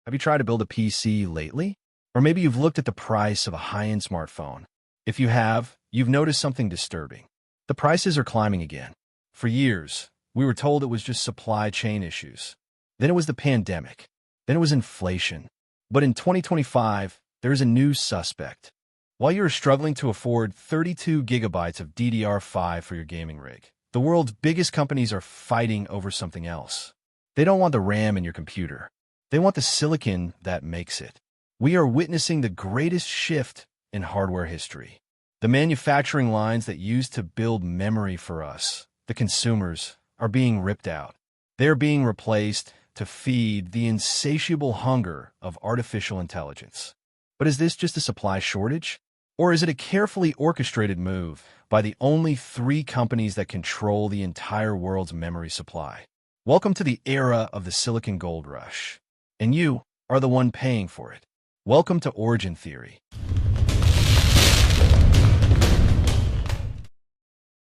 Have you tried to build a PC lately? Or maybe you've looked at the price of a high-end smartphone. If you have, you've noticed something disturbing. The prices are climbing again. For years, we were told it was just supply chain issues. Then it was the pandemic. Then it was inflation. But in 2025, there is a new suspect. While you're struggling to afford 32 gigabytes of DDR5 for your gaming rig, the world's biggest companies are fighting over something else. They don't want the RAM in your computer. They want the silicon that makes it. We are witnessing the greatest shift in hardware history. The manufacturing lines that used to build memory for us, the consumers, are being ripped out. They're being replaced to feed the insatiable hunger of artificial intelligence. But is this just a supply shortage? Or is it a carefully orchestrated move by the only 3 companies that control the entire world's memory supply? Welcome to the era of the silicon gold rush. And you are the one paying for it. Welcome to Origin Theory.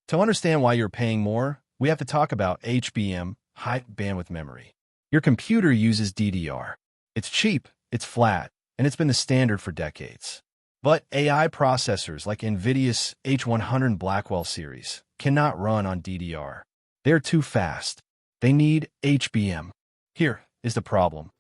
To understand why you're paying more, we have to talk about HBM, high bandwidth memory. Your computer uses DDR. It's cheap, it's flat, and it's been the standard for decades. But AI processors like NVIDIA's H100 Blackwell series cannot run on DDR. They're too fast. They need HBM. Here is the problem.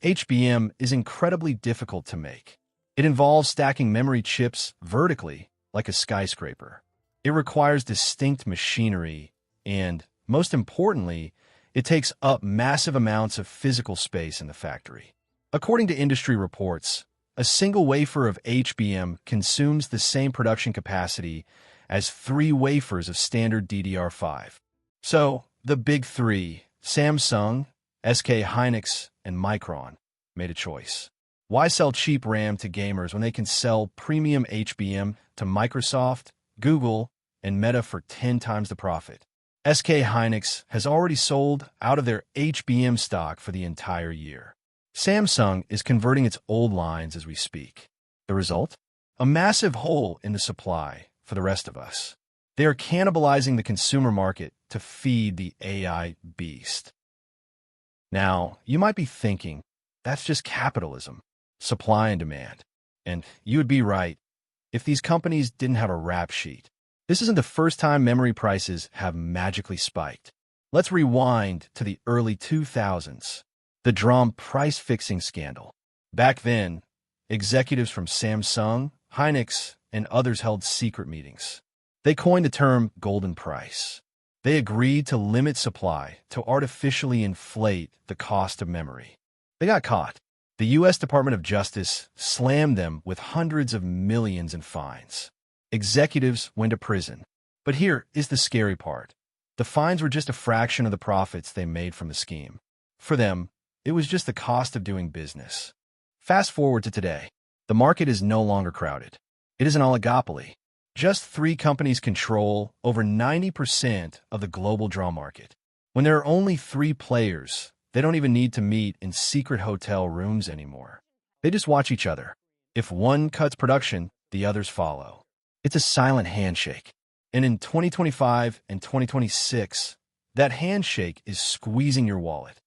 HBM is incredibly difficult to make. It involves stacking memory chips vertically, like a skyscraper. It requires distinct machinery, and, most importantly, it takes up massive amounts of physical space in the factory. According to industry reports, a single wafer of HBM consumes the same production capacity as 3 wafers of standard DDR5. So, the big 3, Samsung, SK Hynix, and Micron, made a choice. Why sell cheap RAM to gamers when they can sell premium HBM to Microsoft, Google, and Meta for 10 times the profit? SK Hynix has already sold out of their HBM stock for the entire year. Samsung is converting its old lines as we speak. The result? A massive hole in the supply for the rest of us. They are cannibalizing the consumer market to feed the AI beast. Now, you might be thinking, that's just capitalism, supply and demand. And you would be right if these companies didn't have a rap sheet. This isn't the first time memory prices have magically spiked. Let's rewind to the early 2000s. The DRAM price-fixing scandal. Back then, executives from Samsung, Hynix, and others held secret meetings. They coined the term golden price. They agreed to limit supply to artificially inflate the cost of memory. They got caught. The U.S. Department of Justice slammed them with hundreds of millions in fines. Executives went to prison. But here is the scary part. The fines were just a fraction of the profits they made from the scheme. For them, it was just the cost of doing business. Fast forward to today. The market is no longer crowded. It is an oligopoly. Just 3 companies control over 90% of the global DRAM market. When there are only 3 players, they don't even need to meet in secret hotel rooms anymore. They just watch each other. If one cuts production, the others follow. It's a silent handshake. And in 2025 and 2026, that handshake is squeezing your wallet.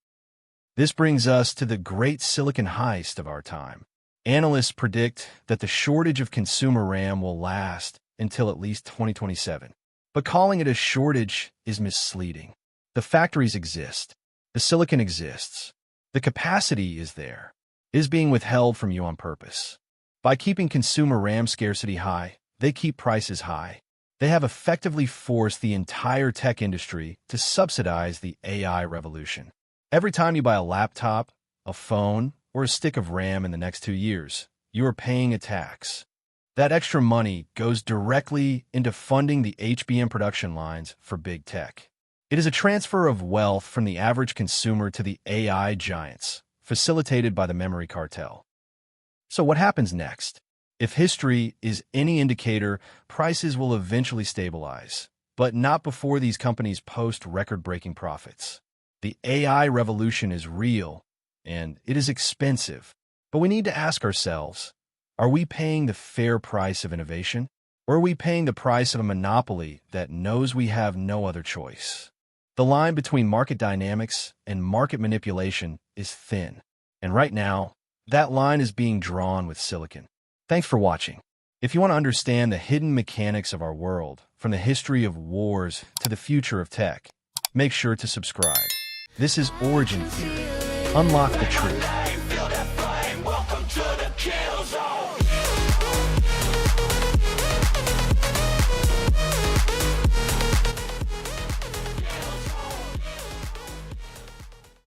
This brings us to the Great Silicon Heist of our time. Analysts predict that the shortage of consumer RAM will last until at least 2027. But calling it a shortage is misleading. The factories exist. The silicon exists. The capacity is there. It is being withheld from you on purpose. By keeping consumer RAM scarcity high, they keep prices high. They have effectively forced the entire tech industry to subsidize the AI revolution. Every time you buy a laptop, a phone, or a stick of RAM in the next 2 years, you are paying a tax. That extra money goes directly into funding the HBM production lines for big tech. It is a transfer of wealth from the average consumer to the AI giants, facilitated by the memory cartel. So what happens next? If history is any indicator, prices will eventually stabilize, but not before these companies post record-breaking profits. The AI revolution is real, and it is expensive. But we need to ask ourselves, are we paying the fair price of innovation? Or are we paying the price of a monopoly that knows we have no other choice? The line between market dynamics and market manipulation is thin. And right now, That line is being drawn with silicon. Thanks for watching. If you want to understand the hidden mechanics of our world, from the history of wars to the future of tech, make sure to subscribe. This is Origin Theory. Unlock the truth.